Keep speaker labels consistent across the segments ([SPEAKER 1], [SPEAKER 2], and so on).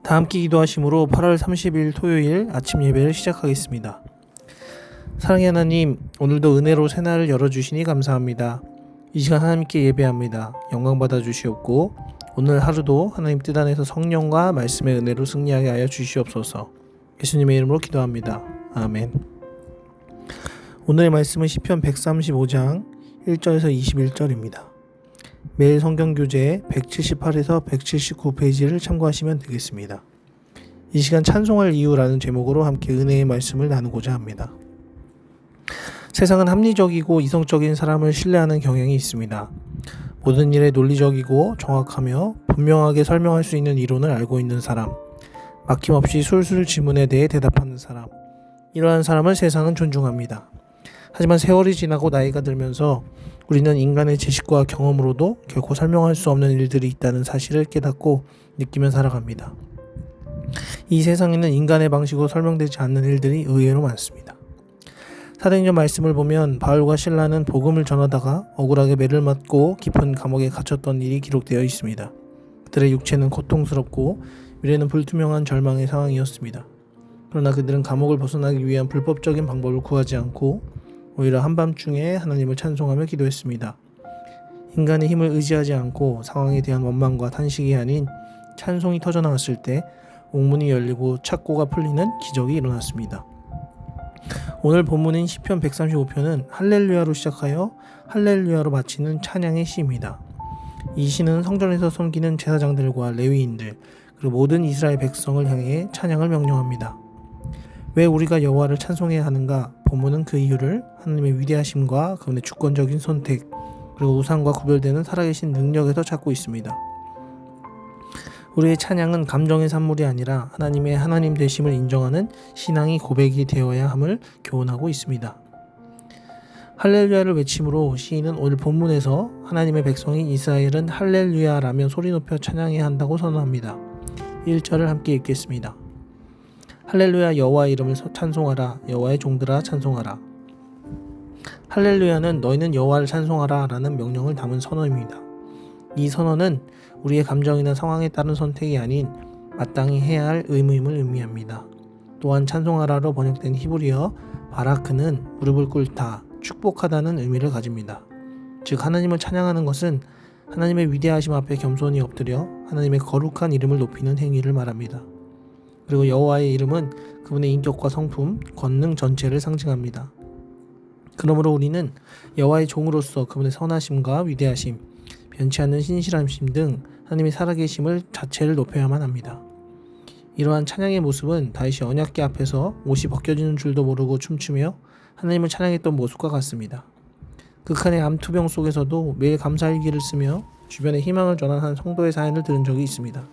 [SPEAKER 1] 다 함께 기도하심으로 8월 30일 토요일 아침 예배를 시작하겠습니다. 사랑의 하나님, 오늘도 은혜로 새날을 열어주시니 감사합니다. 이 시간 하나님께 예배합니다. 영광 받아주시옵고 오늘 하루도 하나님 뜻 안에서 성령과 말씀의 은혜로 승리하게 하여 주시옵소서. 예수님의 이름으로 기도합니다. 아멘. 오늘의 말씀은 시편 135장 1절에서 21절입니다. 매일 성경 교재 178에서 179페이지를 참고하시면 되겠습니다. 이 시간 찬송할 이유라는 제목으로 함께 은혜의 말씀을 나누고자 합니다. 세상은 합리적이고 이성적인 사람을 신뢰하는 경향이 있습니다. 모든 일에 논리적이고 정확하며 분명하게 설명할 수 있는 이론을 알고 있는 사람, 막힘없이 술술 질문에 대해 대답하는 사람, 이러한 사람을 세상은 존중합니다. 하지만 세월이 지나고 나이가 들면서 우리는 인간의 지식과 경험으로도 결코 설명할 수 없는 일들이 있다는 사실을 깨닫고 느끼며 살아갑니다. 이 세상에는 인간의 방식으로 설명되지 않는 일들이 의외로 많습니다. 사도행전 말씀을 보면 바울과 실라는 복음을 전하다가 억울하게 매를 맞고 깊은 감옥에 갇혔던 일이 기록되어 있습니다. 그들의 육체는 고통스럽고 미래는 불투명한 절망의 상황이었습니다. 그러나 그들은 감옥을 벗어나기 위한 불법적인 방법을 구하지 않고 오히려 한밤중에 하나님을 찬송하며 기도했습니다. 인간의 힘을 의지하지 않고 상황에 대한 원망과 탄식이 아닌 찬송이 터져나왔을 때 옥문이 열리고 착고가 풀리는 기적이 일어났습니다. 오늘 본문인 시편 135편은 할렐루야로 시작하여 할렐루야로 마치는 찬양의 시입니다. 이 시는 성전에서 섬기는 제사장들과 레위인들 그리고 모든 이스라엘 백성을 향해 찬양을 명령합니다. 왜 우리가 여호와를 찬송해야 하는가? 본문은 그 이유를 하나님의 위대하심과 그분의 주권적인 선택 그리고 우상과 구별되는 살아계신 능력에서 찾고 있습니다. 우리의 찬양은 감정의 산물이 아니라 하나님의 하나님 되심을 인정하는 신앙이 고백이 되어야 함을 교훈하고 있습니다. 할렐루야를 외침으로 시인은 오늘 본문에서 하나님의 백성인 이스라엘은 할렐루야라며 소리 높여 찬양해야 한다고 선언합니다. 1절을 함께 읽겠습니다. 할렐루야 여호와의 이름을 찬송하라. 여호와의 종들아 찬송하라. 할렐루야는 너희는 여호와를 찬송하라 라는 명령을 담은 선언입니다. 이 선언은 우리의 감정이나 상황에 따른 선택이 아닌 마땅히 해야 할 의무임을 의미합니다. 또한 찬송하라로 번역된 히브리어 바라크는 무릎을 꿇다, 축복하다는 의미를 가집니다. 즉 하나님을 찬양하는 것은 하나님의 위대하심 앞에 겸손히 엎드려 하나님의 거룩한 이름을 높이는 행위를 말합니다. 그리고 여호와의 이름은 그분의 인격과 성품, 권능 전체를 상징합니다. 그러므로 우리는 여호와의 종으로서 그분의 선하심과 위대하심, 변치 않는 신실하심 등 하나님의 살아계심을 자체를 높여야만 합니다. 이러한 찬양의 모습은 다윗이 언약궤 앞에서 옷이 벗겨지는 줄도 모르고 춤추며 하나님을 찬양했던 모습과 같습니다. 극한의 암투병 속에서도 매일 감사일기를 쓰며 주변에 희망을 전하는 성도의 사연을 들은 적이 있습니다.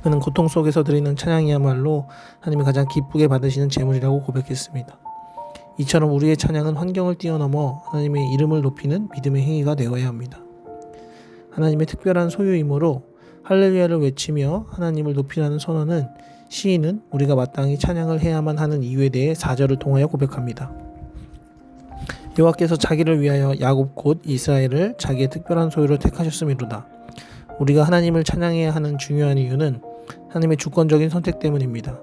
[SPEAKER 1] 그는 고통 속에서 드리는 찬양이야말로 하나님이 가장 기쁘게 받으시는 제물이라고 고백했습니다. 이처럼 우리의 찬양은 환경을 뛰어넘어 하나님의 이름을 높이는 믿음의 행위가 되어야 합니다. 하나님의 특별한 소유이므로 할렐루야를 외치며 하나님을 높이라는 선언은 시인은 우리가 마땅히 찬양을 해야만 하는 이유에 대해 4절을 통하여 고백합니다. 여호와께서 자기를 위하여 야곱 곧 이스라엘을 자기의 특별한 소유로 택하셨음이로다. 우리가 하나님을 찬양해야 하는 중요한 이유는 하나님의 주권적인 선택 때문입니다.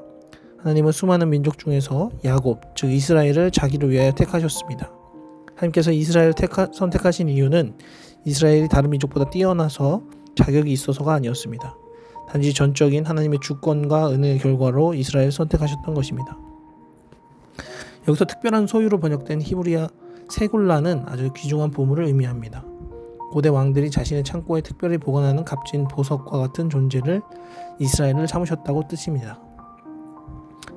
[SPEAKER 1] 하나님은 수많은 민족 중에서 야곱, 즉 이스라엘을 자기를 위하여 택하셨습니다. 하나님께서 이스라엘을 선택하신 이유는 이스라엘이 다른 민족보다 뛰어나서 자격이 있어서가 아니었습니다. 단지 전적인 하나님의 주권과 은혜의 결과로 이스라엘을 선택하셨던 것입니다. 여기서 특별한 소유로 번역된 히브리어 세굴라는 아주 귀중한 보물을 의미합니다. 고대 왕들이 자신의 창고에 특별히 보관하는 값진 보석과 같은 존재를 이스라엘을 삼으셨다고 뜻입니다.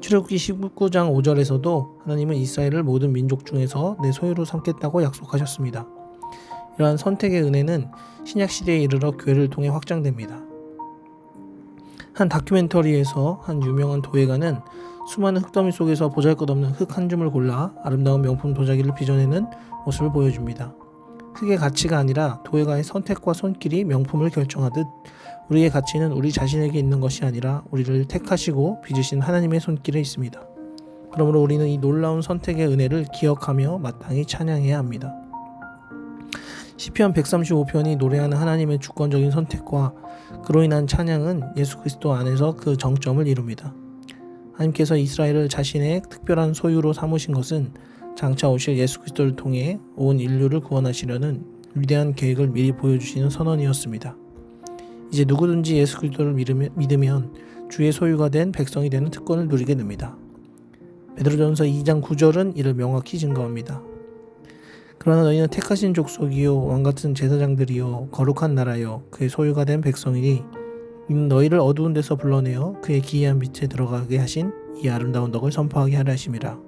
[SPEAKER 1] 출애굽기 19장 5절에서도 하나님은 이스라엘을 모든 민족 중에서 내 소유로 삼겠다고 약속하셨습니다. 이러한 선택의 은혜는 신약시대에 이르러 교회를 통해 확장됩니다. 한 다큐멘터리에서 한 유명한 도예가는 수많은 흙더미 속에서 보잘것없는 흙 한 줌을 골라 아름다운 명품 도자기를 빚어내는 모습을 보여줍니다. 흙의 가치가 아니라 도예가의 선택과 손길이 명품을 결정하듯 우리의 가치는 우리 자신에게 있는 것이 아니라 우리를 택하시고 빚으신 하나님의 손길에 있습니다. 그러므로 우리는 이 놀라운 선택의 은혜를 기억하며 마땅히 찬양해야 합니다. 시편 135편이 노래하는 하나님의 주권적인 선택과 그로 인한 찬양은 예수 그리스도 안에서 그 정점을 이룹니다. 하나님께서 이스라엘을 자신의 특별한 소유로 삼으신 것은 장차 오실 예수 그리스도를 통해 온 인류를 구원하시려는 위대한 계획을 미리 보여주시는 선언이었습니다. 이제 누구든지 예수 그리스도를 믿으면 주의 소유가 된 백성이 되는 특권을 누리게 됩니다. 베드로전서 2장 9절은 이를 명확히 증거합니다. 그러나 너희는 택하신 족속이요 왕같은 제사장들이요 거룩한 나라요 그의 소유가 된 백성이니 이는 너희를 어두운 데서 불러내어 그의 기이한 빛에 들어가게 하신 이 아름다운 덕을 선포하게 하려 하심이라.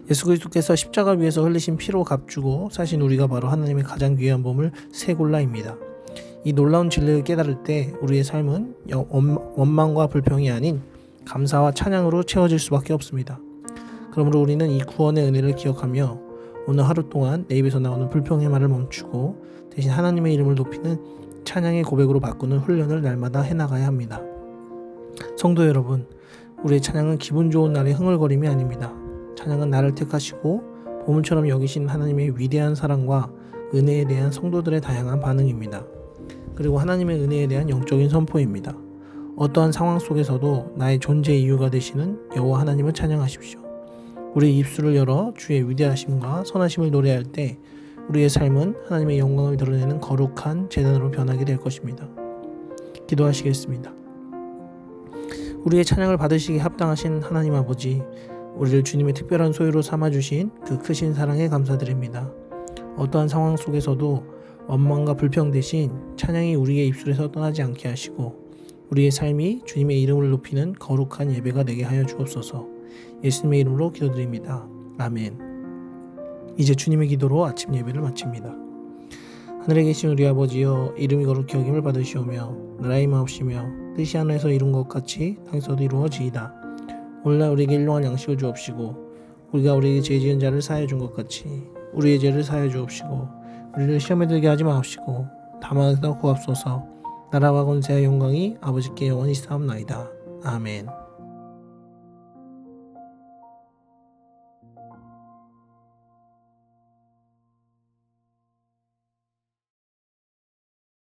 [SPEAKER 1] 예수 그리스도께서 십자가 위에서 흘리신 피로 값주고 사신 우리가 바로 하나님의 가장 귀한 보물 세 골라입니다. 이 놀라운 진리를 깨달을 때 우리의 삶은 원망과 불평이 아닌 감사와 찬양으로 채워질 수밖에 없습니다. 그러므로 우리는 이 구원의 은혜를 기억하며 오늘 하루 동안 내 입에서 나오는 불평의 말을 멈추고 대신 하나님의 이름을 높이는 찬양의 고백으로 바꾸는 훈련을 날마다 해나가야 합니다. 성도 여러분, 우리의 찬양은 기분 좋은 날의 흥얼거림이 아닙니다. 찬양은 나를 택하시고 보물처럼 여기신 하나님의 위대한 사랑과 은혜에 대한 성도들의 다양한 반응입니다. 그리고 하나님의 은혜에 대한 영적인 선포입니다. 어떠한 상황 속에서도 나의 존재 이유가 되시는 여호와 하나님을 찬양하십시오. 우리의 입술을 열어 주의 위대하심과 선하심을 노래할 때 우리의 삶은 하나님의 영광을 드러내는 거룩한 제단으로 변하게 될 것입니다. 기도하시겠습니다. 우리의 찬양을 받으시기에 합당하신 하나님 아버지, 우리를 주님의 특별한 소유로 삼아주신 그 크신 사랑에 감사드립니다. 어떠한 상황 속에서도 원망과 불평 대신 찬양이 우리의 입술에서 떠나지 않게 하시고 우리의 삶이 주님의 이름을 높이는 거룩한 예배가 되게 하여 주옵소서. 예수님의 이름으로 기도드립니다. 아멘. 이제 주님의 기도로 아침 예배를 마칩니다. 하늘에 계신 우리 아버지여, 이름이 거룩히 여김을 받으시오며 나라의 마옵시며 뜻이 하늘에서 이룬 것 같이 땅에서도 이루어지이다. 오늘날 우리에게 일용할 양식을 주옵시고 우리가 우리에게 죄 지은 자를 사하여 준 것 같이 우리의 죄를 사하여 주옵시고 우리를 시험에 들게 하지 마옵시고 다만 구하옵소서. 나라와 권세와 영광이 아버지께 영원히 있사옵나이다. 아멘.